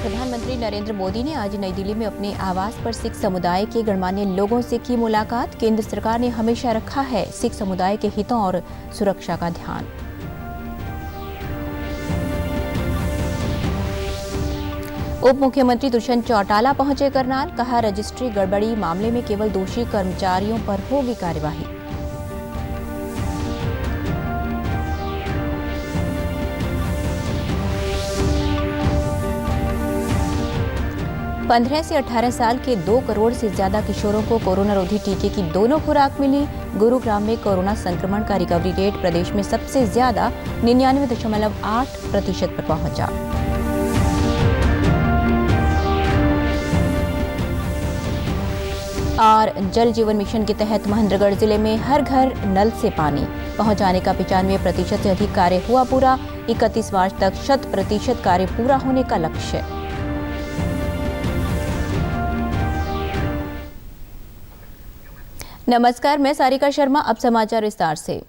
प्रधानमंत्री नरेंद्र मोदी ने आज नई दिल्ली में अपने आवास पर सिख समुदाय के गणमान्य लोगों से की मुलाकात। केंद्र सरकार ने हमेशा रखा है सिख समुदाय के हितों और सुरक्षा का ध्यान। उप मुख्यमंत्री दुष्यंत चौटाला पहुंचे करनाल, कहा रजिस्ट्री गड़बड़ी मामले में केवल दोषी कर्मचारियों पर होगी कार्यवाही। पंद्रह से 18 साल के 2 करोड़ से ज्यादा किशोरों को कोरोना रोधी टीके की दोनों खुराक मिली। गुरुग्राम में कोरोना संक्रमण का रिकवरी रेट प्रदेश में सबसे ज्यादा 99.8% पर पहुंचा। और जल जीवन मिशन के तहत महेंद्रगढ़ जिले में हर घर नल से पानी पहुंचाने का 95% से अधिक कार्य हुआ पूरा। 31 मार्च तक 100% कार्य पूरा होने का लक्ष्य। नमस्कार, मैं सारिका शर्मा। अब समाचार विस्तार से।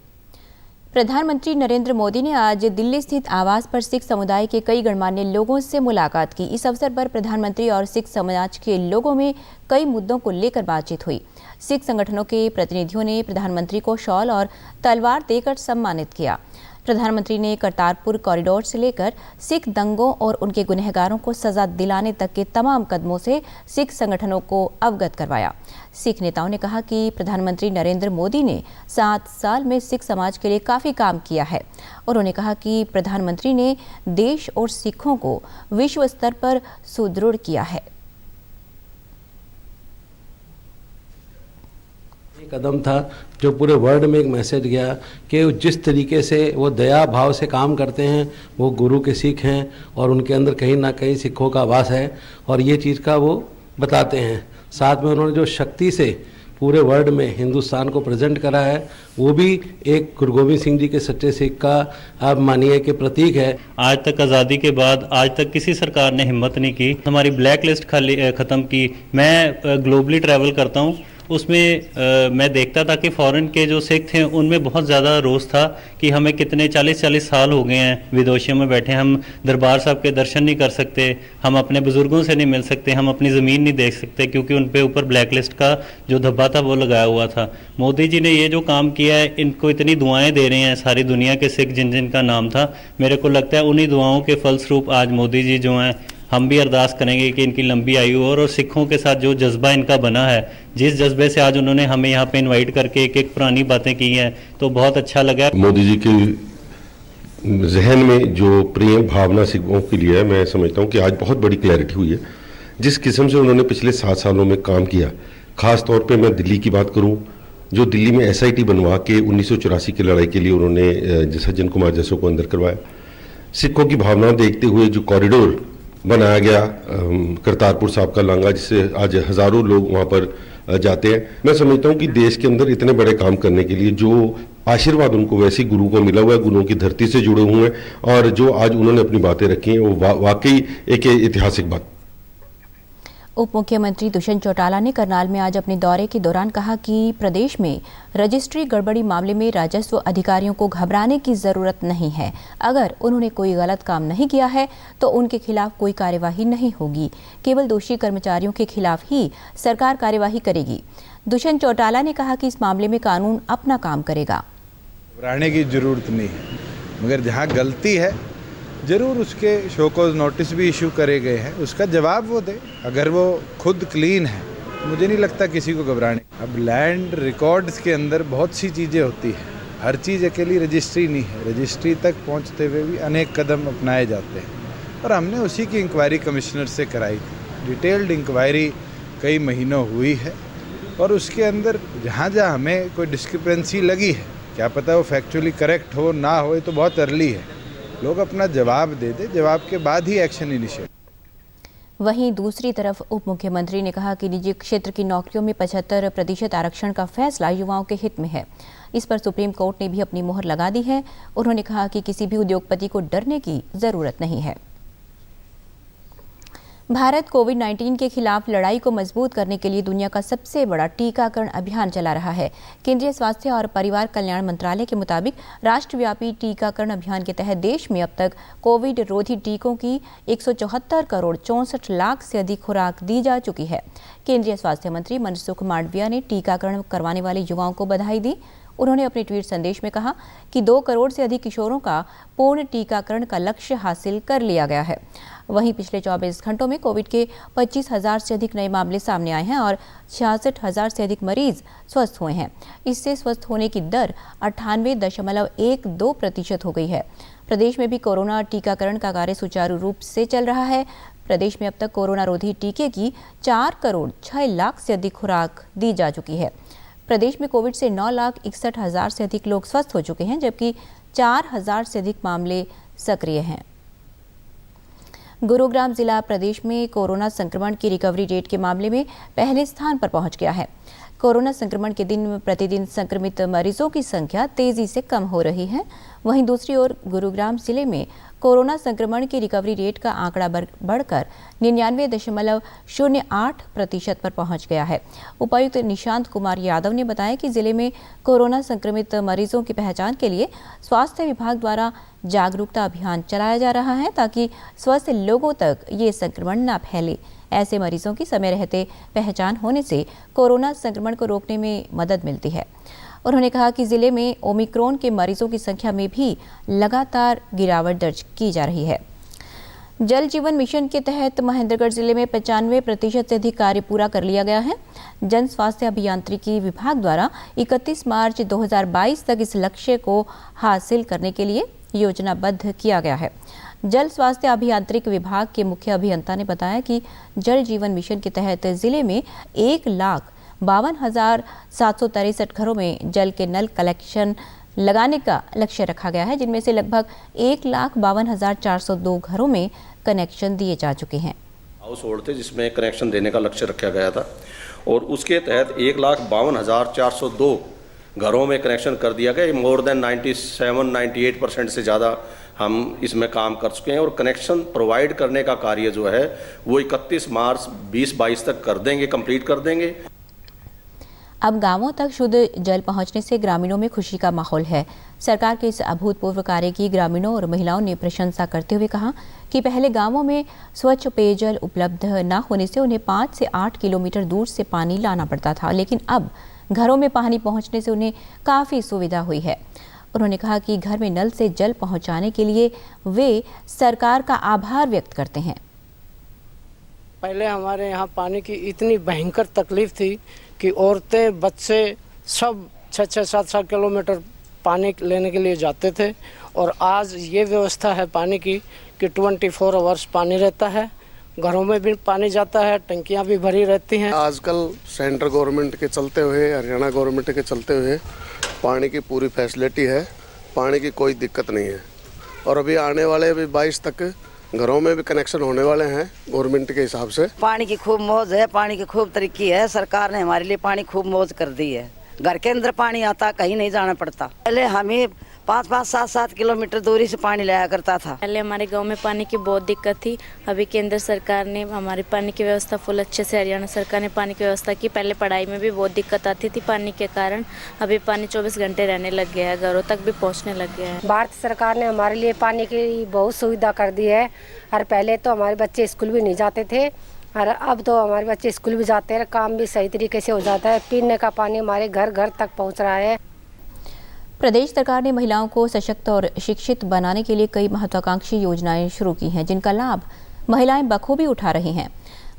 प्रधानमंत्री नरेंद्र मोदी ने आज दिल्ली स्थित आवास पर सिख समुदाय के कई गणमान्य लोगों से मुलाकात की। इस अवसर पर प्रधानमंत्री और सिख समाज के लोगों में कई मुद्दों को लेकर बातचीत हुई। सिख संगठनों के प्रतिनिधियों ने प्रधानमंत्री को शॉल और तलवार देकर सम्मानित किया। प्रधानमंत्री ने करतारपुर कॉरिडोर से लेकर सिख दंगों और उनके गुनहगारों को सजा दिलाने तक के तमाम कदमों से सिख संगठनों को अवगत करवाया। सिख नेताओं ने कहा कि प्रधानमंत्री नरेंद्र मोदी ने 7 साल में सिख समाज के लिए काफ़ी काम किया है। उन्होंने कहा कि प्रधानमंत्री ने देश और सिखों को विश्व स्तर पर सुदृढ़ किया है। कदम था जो पूरे वर्ल्ड में एक मैसेज गया कि जिस तरीके से वो दया भाव से काम करते हैं, वो गुरु के सिख हैं और उनके अंदर कहीं ना कहीं सिखों का वास है और ये चीज़ का वो बताते हैं। साथ में उन्होंने जो शक्ति से पूरे वर्ल्ड में हिंदुस्तान को प्रेजेंट करा है, वो भी एक गुरु गोविंद सिंह जी के सच्चे सिख का आप मानिए कि प्रतीक है। आज तक आज़ादी के बाद आज तक किसी सरकार ने हिम्मत नहीं की हमारी ब्लैक लिस्ट ख़त्म की। मैं ग्लोबली ट्रैवल करता हूँ, उसमें मैं देखता था कि फ़ॉरेन के जो सिख थे उनमें बहुत ज़्यादा रोष था कि हमें कितने 40 साल हो गए हैं विदेशों में बैठे, हम दरबार साहब के दर्शन नहीं कर सकते, हम अपने बुज़ुर्गों से नहीं मिल सकते, हम अपनी ज़मीन नहीं देख सकते क्योंकि उन पे ऊपर ब्लैक लिस्ट का जो धब्बा था वो लगाया हुआ था। मोदी जी ने ये जो काम किया है, इनको इतनी दुआएँ दे रहे हैं सारी दुनिया के सिख जिन जिनका नाम था। मेरे को लगता है उन्हीं दुआओं के फलस्वरूप आज मोदी जी जो हैं, हम भी अरदास करेंगे कि इनकी लंबी आयु हो। और सिखों के साथ जो जज्बा इनका बना है, जिस जज्बे से आज उन्होंने हमें यहाँ पे इनवाइट करके एक एक पुरानी बातें की हैं, तो बहुत अच्छा लगा। मोदी जी के जहन में जो प्रेम भावना सिखों के लिए है, मैं समझता हूँ कि आज बहुत बड़ी क्लैरिटी हुई है। जिस किस्म से उन्होंने पिछले 7 सालों में काम किया, ख़ास तौर पर मैं दिल्ली की बात करूँ, जो दिल्ली में SIT बनवा के 1984 की लड़ाई के लिए उन्होंने सज्जन कुमार जैसों को अंदर करवाया। सिखों की भावना देखते हुए जो कॉरिडोर बनाया गया करतारपुर साहब का लांगा, जिससे आज हज़ारों लोग वहाँ पर जाते हैं। मैं समझता हूँ कि देश के अंदर इतने बड़े काम करने के लिए जो आशीर्वाद उनको वैसे गुरु को मिला हुआ है, गुरुओं की धरती से जुड़े हुए हैं और जो आज उन्होंने अपनी बातें रखी हैं, वो वाकई एक ऐतिहासिक बात। उप मुख्यमंत्री दुष्यंत चौटाला ने करनाल में आज अपने दौरे के दौरान कहा कि प्रदेश में रजिस्ट्री गड़बड़ी मामले में राजस्व अधिकारियों को घबराने की जरूरत नहीं है। अगर उन्होंने कोई गलत काम नहीं किया है तो उनके खिलाफ कोई कार्यवाही नहीं होगी। केवल दोषी कर्मचारियों के खिलाफ ही सरकार कार्यवाही करेगी। दुष्यंत चौटाला ने कहा कि इस मामले में कानून अपना काम करेगा। घबराने की जरूरत नहीं है, मगर जहाँ गलती है ज़रूर उसके शो कॉज नोटिस भी इशू करे गए हैं, उसका जवाब वो दे। अगर वो खुद क्लीन है, मुझे नहीं लगता किसी को घबराने। अब लैंड रिकॉर्ड्स के अंदर बहुत सी चीज़ें होती हैं, हर चीज़ अकेली रजिस्ट्री नहीं है। रजिस्ट्री तक पहुंचते हुए भी अनेक कदम अपनाए जाते हैं और हमने उसी की इंक्वायरी कमिश्नर से कराई थी। डिटेल्ड इंक्वायरी कई महीनों हुई है और उसके अंदर जहाँ जहाँ हमें कोई डिस्क्रिपेंसी लगी है, क्या पता वो फैक्चुअली करेक्ट हो ना हो, तो बहुत अर्ली है। लोग अपना जवाब दे दे, जवाब के बाद ही एक्शन इनिशिएट। वहीं दूसरी तरफ उप मुख्यमंत्री ने कहा कि निजी क्षेत्र की नौकरियों में 75% आरक्षण का फैसला युवाओं के हित में है। इस पर सुप्रीम कोर्ट ने भी अपनी मोहर लगा दी है। उन्होंने कहा कि किसी भी उद्योगपति को डरने की जरूरत नहीं है। भारत कोविड-19 के खिलाफ लड़ाई को मजबूत करने के लिए दुनिया का सबसे बड़ा टीकाकरण अभियान चला रहा है। केंद्रीय स्वास्थ्य और परिवार कल्याण मंत्रालय के मुताबिक राष्ट्रव्यापी टीकाकरण अभियान के तहत देश में अब तक कोविड रोधी टीकों की 174 करोड़ 64 लाख से अधिक खुराक दी जा चुकी है। केंद्रीय स्वास्थ्य मंत्री मनसुख मांडविया ने टीकाकरण करवाने वाले युवाओं को बधाई दी। उन्होंने अपने ट्वीट संदेश में कहा कि 2 करोड़ से अधिक किशोरों का पूर्ण टीकाकरण का लक्ष्य हासिल कर लिया गया है। वहीं पिछले 24 घंटों में कोविड के 25,000 से अधिक नए मामले सामने आए हैं और 66,000 से अधिक मरीज स्वस्थ हुए हैं। इससे स्वस्थ होने की दर 98.12% हो गई है। प्रदेश में भी कोरोना टीकाकरण का कार्य सुचारू रूप से चल रहा है। प्रदेश में अब तक कोरोना रोधी टीके की 4 करोड़ 6 लाख से अधिक खुराक दी जा चुकी है। प्रदेश में कोविड से 9,61,000 से अधिक लोग स्वस्थ हो चुके हैं, जबकि 4,000 से अधिक मामले सक्रिय हैं। गुरुग्राम जिला प्रदेश में कोरोना संक्रमण की रिकवरी रेट के मामले में पहले स्थान पर पहुंच गया है। कोरोना संक्रमण के दिन प्रतिदिन संक्रमित मरीजों की संख्या तेजी से कम हो रही है। वहीं दूसरी ओर गुरुग्राम जिले में कोरोना संक्रमण की रिकवरी रेट का आंकड़ा बढ़कर 99.08% पर पहुंच गया है। उपायुक्त निशांत कुमार यादव ने बताया कि जिले में कोरोना संक्रमित मरीजों की पहचान के लिए स्वास्थ्य विभाग द्वारा जागरूकता अभियान चलाया जा रहा है, ताकि स्वस्थ लोगों तक ये संक्रमण न फैले। ऐसे मरीजों की समय रहते पहचान होने से कोरोना संक्रमण को रोकने में मदद मिलती है। उन्होंने कहा कि जिले में ओमिक्रॉन के मरीजों की संख्या में भी लगातार गिरावट दर्ज की जा रही है। जल जीवन मिशन के तहत महेंद्रगढ़ जिले में 95% से अधिक कार्य पूरा कर लिया गया है। जन स्वास्थ्य अभियांत्रिकी विभाग द्वारा 31 मार्च 2022 तक इस लक्ष्य को हासिल करने के लिए योजनाबद्ध किया गया है। जल स्वास्थ्य अभियांत्रिक विभाग के मुख्य अभियंता ने बताया कि जल जीवन मिशन के तहत जिले में 1,52,763 घरों में जल के नल कलेक्शन लगाने का लक्ष्य रखा गया है, जिनमें से लगभग 1,52,402 घरों में कनेक्शन दिए जा चुके हैं। हाउस होल्ड थे जिसमें कनेक्शन देने का लक्ष्य रखा गया था और उसके तहत 1,52,402 घरों में कनेक्शन कर दिया गया। मोर देन 97-98% से ज़्यादा हम इसमें काम कर चुके हैं और कनेक्शन प्रोवाइड करने का कार्य जो है वो 31 मार्च 2022 तक कर देंगे, कंप्लीट कर देंगे। अब गांवों तक शुद्ध जल पहुंचने से ग्रामीणों में खुशी का माहौल है। सरकार के इस अभूतपूर्व कार्य की ग्रामीणों और महिलाओं ने प्रशंसा करते हुए कहा कि पहले गांवों में स्वच्छ पेयजल उपलब्ध न होने से उन्हें 5 से 8 किलोमीटर दूर से पानी लाना पड़ता था, लेकिन अब घरों में पानी पहुंचने से उन्हें काफ़ी सुविधा हुई है। उन्होंने कहा कि घर में नल से जल पहुंचाने के लिए वे सरकार का आभार व्यक्त करते हैं। पहले हमारे यहाँ पानी की इतनी भयंकर तकलीफ थी कि औरतें, बच्चे सब 6-7 किलोमीटर पानी लेने के लिए जाते थे और आज ये व्यवस्था है पानी की कि 24 आवर्स पानी रहता है। घरों में भी पानी जाता है, टंकियां भी भरी रहती हैं। आजकल सेंट्रल गवर्नमेंट के चलते हुए, हरियाणा गवर्नमेंट के चलते हुए पानी की पूरी फैसिलिटी है, पानी की कोई दिक्कत नहीं है और अभी आने वाले अभी 22 तक घरों में भी कनेक्शन होने वाले हैं गवर्नमेंट के हिसाब से। पानी की खूब मौज है, पानी की खूब तरक्की है। सरकार ने हमारे लिए पानी खूब मौज कर दी है। घर के अंदर पानी आता, कहीं नहीं जाना पड़ता। पहले हमें 5-5, 7-7 किलोमीटर दूरी से पानी लाया करता था। पहले हमारे गांव में पानी की बहुत दिक्कत थी। अभी केंद्र सरकार ने हमारी पानी की व्यवस्था फुल अच्छे से, हरियाणा सरकार ने पानी की व्यवस्था की। पहले पढ़ाई में भी बहुत दिक्कत आती थी पानी के कारण, अभी पानी 24 घंटे रहने लग गया है, घरों तक भी पहुंचने लग गया है। भारत सरकार ने हमारे लिए पानी की बहुत सुविधा कर दी है। और पहले तो हमारे बच्चे स्कूल भी नहीं जाते थे और अब तो हमारे बच्चे स्कूल भी जाते हैं, काम भी सही तरीके से हो जाता है। पीने का पानी हमारे घर घर तक पहुँच रहा है। प्रदेश सरकार ने महिलाओं को सशक्त और शिक्षित बनाने के लिए कई महत्वाकांक्षी योजनाएं शुरू की हैं, जिनका लाभ महिलाएं बखूबी उठा रही हैं।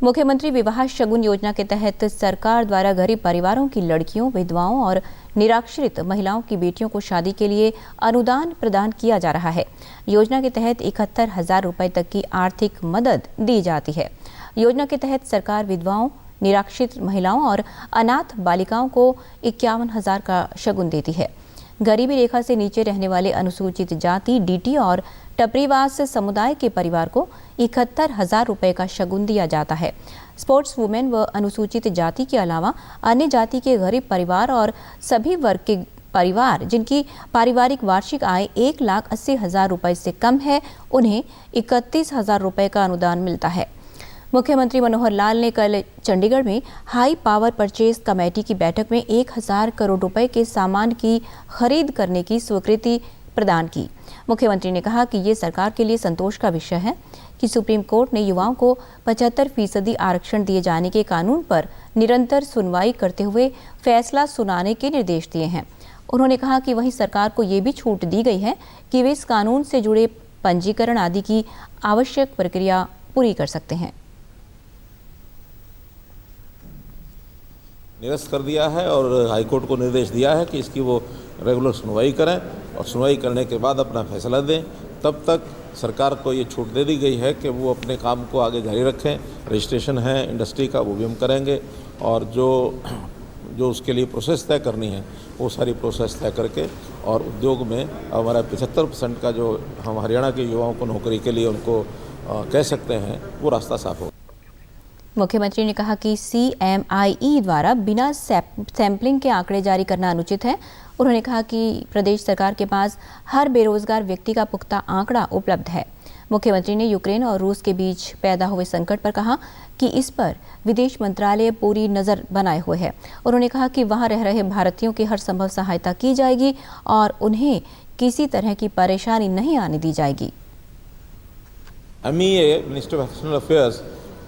मुख्यमंत्री विवाह शगुन योजना के तहत सरकार द्वारा गरीब परिवारों की लड़कियों, विधवाओं और निराश्रित महिलाओं की बेटियों को शादी के लिए अनुदान प्रदान किया जा रहा है। योजना के तहत 71,000 रुपये तक की आर्थिक मदद दी जाती है। योजना के तहत सरकार विधवाओं, निराश्रित महिलाओं और अनाथ बालिकाओं को 51,000 का शगुन देती है। गरीबी रेखा से नीचे रहने वाले अनुसूचित जाति, डीटी और टपरीवास समुदाय के परिवार को 71,000 रुपये का शगुन दिया जाता है। स्पोर्ट्स वुमेन व अनुसूचित जाति के अलावा अन्य जाति के गरीब परिवार और सभी वर्ग के परिवार जिनकी पारिवारिक वार्षिक आय 1,80,000 रुपये से कम है, उन्हें 31,000 रुपये का अनुदान मिलता है। मुख्यमंत्री मनोहर लाल ने कल चंडीगढ़ में हाई पावर परचेज कमेटी की बैठक में 1000 करोड़ रुपए के सामान की खरीद करने की स्वीकृति प्रदान की। मुख्यमंत्री ने कहा कि ये सरकार के लिए संतोष का विषय है कि सुप्रीम कोर्ट ने युवाओं को 75% आरक्षण दिए जाने के कानून पर निरंतर सुनवाई करते हुए फैसला सुनाने के निर्देश दिए हैं। उन्होंने कहा कि वहीं सरकार को ये भी छूट दी गई है कि वे इस कानून से जुड़े पंजीकरण आदि की आवश्यक प्रक्रिया पूरी कर सकते हैं। निरस्त कर दिया है और हाईकोर्ट को निर्देश दिया है कि इसकी वो रेगुलर सुनवाई करें और सुनवाई करने के बाद अपना फैसला दें। तब तक सरकार को ये छूट दे दी गई है कि वो अपने काम को आगे जारी रखें। रजिस्ट्रेशन है इंडस्ट्री का, वो भी हम करेंगे और जो उसके लिए प्रोसेस तय करनी है वो सारी प्रोसेस तय करके और उद्योग में हमारा 75% का जो हम हरियाणा के युवाओं को नौकरी के लिए उनको कह सकते हैं वो रास्ता साफ होगा। मुख्यमंत्री ने कहा कि CMIE द्वारा बिना सैंपलिंग के आंकड़े जारी करना अनुचित है। उन्होंने कहा कि प्रदेश सरकार के पास हर बेरोजगार व्यक्ति का पुख्ता आंकड़ा उपलब्ध है। मुख्यमंत्री ने यूक्रेन और रूस के बीच पैदा हुए संकट पर कहा कि इस पर विदेश मंत्रालय पूरी नज़र बनाए हुए है। उन्होंने कहा कि वहां रह रहे भारतीयों की हर संभव सहायता की जाएगी और उन्हें किसी तरह की परेशानी नहीं आने दी जाएगी। MEA minister of external affairs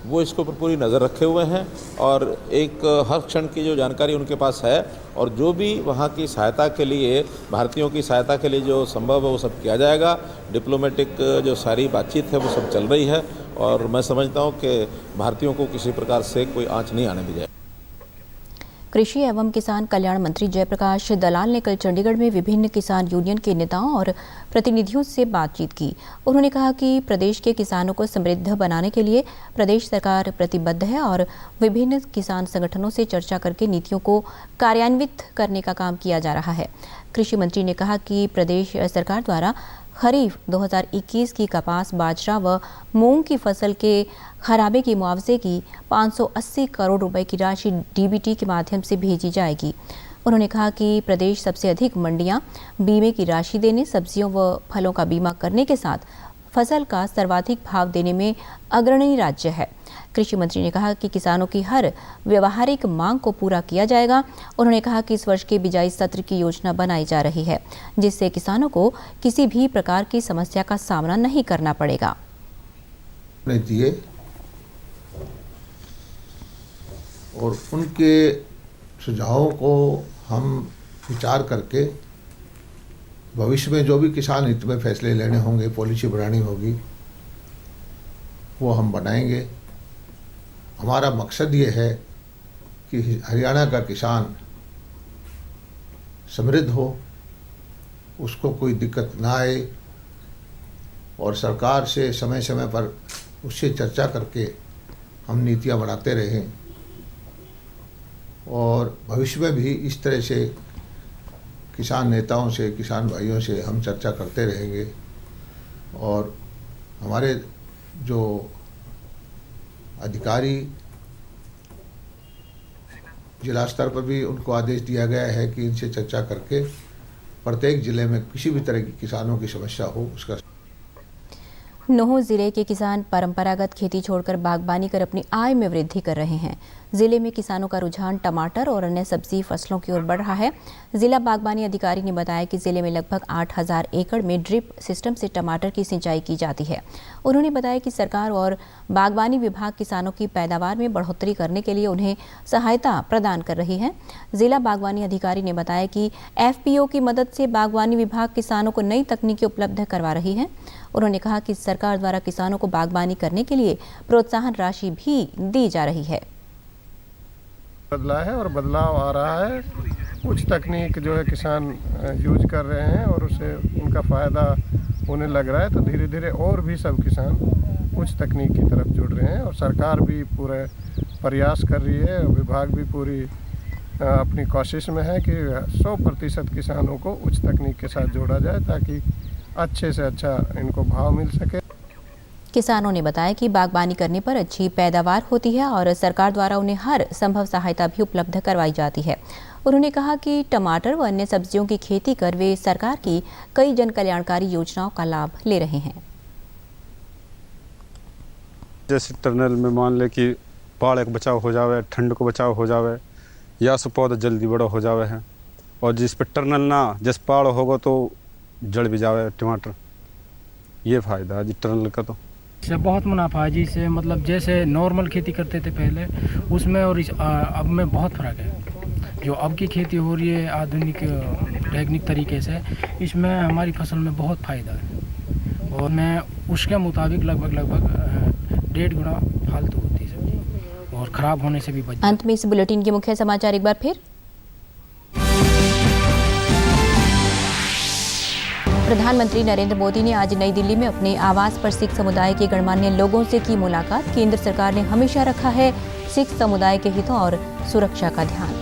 वो इसके ऊपर पूरी नज़र रखे हुए हैं और एक हर क्षण की जो जानकारी उनके पास है और जो भी वहाँ की सहायता के लिए, भारतीयों की सहायता के लिए जो संभव है वो सब किया जाएगा। डिप्लोमेटिक जो सारी बातचीत है वो सब चल रही है और मैं समझता हूँ कि भारतीयों को किसी प्रकार से कोई आंच नहीं आने दी जाए। कृषि एवं किसान कल्याण मंत्री जयप्रकाश दलाल ने कल चंडीगढ़ में विभिन्न किसान यूनियन के नेताओं और प्रतिनिधियों से बातचीत की। उन्होंने कहा कि प्रदेश के किसानों को समृद्ध बनाने के लिए प्रदेश सरकार प्रतिबद्ध है और विभिन्न किसान संगठनों से चर्चा करके नीतियों को कार्यान्वित करने का काम किया जा रहा है। कृषि मंत्री ने कहा कि प्रदेश सरकार द्वारा खरीफ 2021 की कपास, बाजरा व मूंग की फसल के खराबे की मुआवजे की 580 करोड़ रुपए की राशि DBT के माध्यम से भेजी जाएगी। उन्होंने कहा कि प्रदेश सबसे अधिक मंडियां बीमे की राशि देने, सब्जियों व फलों का बीमा करने के साथ फसल का सर्वाधिक भाव देने में अग्रणी राज्य है। कृषि मंत्री ने कहा कि किसानों की हर व्यवहारिक मांग को पूरा किया जाएगा। उन्होंने कहा कि इस वर्ष के बिजाई सत्र की योजना बनाई जा रही है जिससे किसानों को किसी भी प्रकार की समस्या का सामना नहीं करना पड़ेगा। दिए और उनके सुझावों को हम विचार करके भविष्य में जो भी किसान हित में फैसले लेने होंगे, पॉलिसी बनानी होगी, वो हम बनाएंगे। हमारा मकसद ये है कि हरियाणा का किसान समृद्ध हो, उसको कोई दिक्कत ना आए और सरकार से समय समय पर उससे चर्चा करके हम नीतियां बनाते रहें और भविष्य में भी इस तरह से किसान नेताओं से, किसान भाइयों से हम चर्चा करते रहेंगे। और हमारे जो अधिकारी जिला स्तर पर भी उनको आदेश दिया गया है कि इनसे चर्चा करके प्रत्येक जिले में किसी भी तरह की किसानों की समस्या हो उसका। नूंह जिले के किसान परंपरागत खेती छोड़कर बागबानी कर अपनी आय में वृद्धि कर रहे हैं। जिले में किसानों का रुझान टमाटर और अन्य सब्जी फसलों की ओर बढ़ रहा है। जिला बागबानी अधिकारी ने बताया कि जिले में लगभग 8000 एकड़ में ड्रिप सिस्टम से टमाटर की सिंचाई की जाती है। उन्होंने बताया कि सरकार और बागबानी विभाग किसानों की पैदावार में बढ़ोतरी करने के लिए उन्हें सहायता प्रदान कर रही है। जिला बागबानी अधिकारी ने बताया कि FPO की मदद से बागबानी विभाग किसानों को नई तकनीकें उपलब्ध करवा रही है। उन्होंने कहा कि सरकार द्वारा किसानों को बागबानी करने के लिए प्रोत्साहन राशि भी दी जा रही है। बदला है और बदलाव आ रहा है। कुछ तकनीक जो है किसान यूज कर रहे हैं और उससे उनका फ़ायदा होने लग रहा है, तो धीरे धीरे और भी सब किसान कुछ तकनीक की तरफ जुड़ रहे हैं और सरकार भी पूरे प्रयास कर रही है। विभाग भी पूरी अपनी कोशिश में है कि 100% किसानों को उच्च तकनीक के साथ जोड़ा जाए ताकि अच्छे से अच्छा इनको भाव मिल सके। किसानों ने बताया कि बागबानी करने पर अच्छी पैदावार होती है और सरकार द्वारा उन्हें हर संभव सहायता भी उपलब्ध करवाई जाती है। उन्होंने कहा कि टमाटर व अन्य सब्जियों की खेती कर वे सरकार की कई जन कल्याणकारी योजनाओं का लाभ ले रहे हैं। जैसे टनल में मान ले कि बाढ़ का बचाव हो जावे, ठंड को बचाव हो जावे, या सो पौधा जल्दी बड़ा हो जावे है। और जिस पे टनल ना जिस पहाड़ होगा तो जड़ भी जावे टमाटर, ये फायदा है जी टनल का। तो इससे बहुत मुनाफा है जी। से मतलब जैसे नॉर्मल खेती करते थे पहले उसमें और अब में बहुत फ़र्क है। जो अब की खेती हो रही है आधुनिक टेक्निक तरीके से, इसमें हमारी फसल में बहुत फ़ायदा है और मैं उसके मुताबिक लगभग 1.5 गुना फालतू होती है सब्जी और ख़राब होने से भी बच। अंत में इस बुलेटिन के मुख्य समाचार एक बार फिर। प्रधानमंत्री नरेंद्र मोदी ने आज नई दिल्ली में अपने आवास पर सिख समुदाय के गणमान्य लोगों से की मुलाकात। केंद्र सरकार ने हमेशा रखा है सिख समुदाय के हितों और सुरक्षा का ध्यान।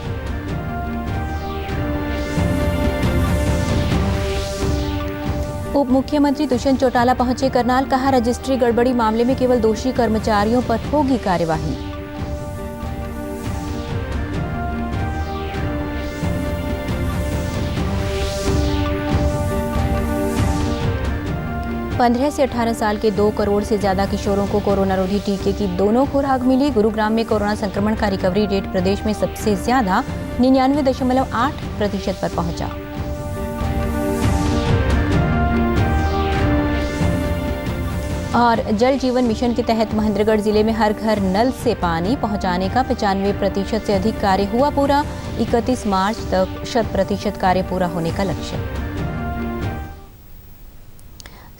उप मुख्यमंत्री दुष्यंत चौटाला पहुंचे करनाल, कहा रजिस्ट्री गड़बड़ी मामले में केवल दोषी कर्मचारियों पर होगी कार्यवाही। पंद्रह से 18 साल के 2 करोड़ से ज्यादा किशोरों को कोरोना रोधी टीके की दोनों खुराक मिली। गुरुग्राम में कोरोना संक्रमण का रिकवरी रेट प्रदेश में सबसे ज्यादा 99.8% पर पहुंचा। और जल जीवन मिशन के तहत महेंद्रगढ़ जिले में हर घर नल से पानी पहुंचाने का 95% से अधिक कार्य हुआ पूरा। 31 मार्च तक 100% कार्य पूरा होने का लक्ष्य।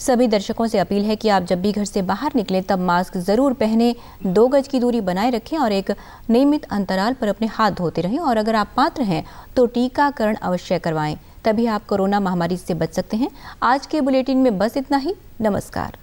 सभी दर्शकों से अपील है कि आप जब भी घर से बाहर निकलें तब मास्क जरूर पहनें, 2 गज की दूरी बनाए रखें और एक नियमित अंतराल पर अपने हाथ धोते रहें। और अगर आप पात्र हैं तो टीकाकरण अवश्य करवाएं, तभी आप कोरोना महामारी से बच सकते हैं। आज के बुलेटिन में बस इतना ही। नमस्कार।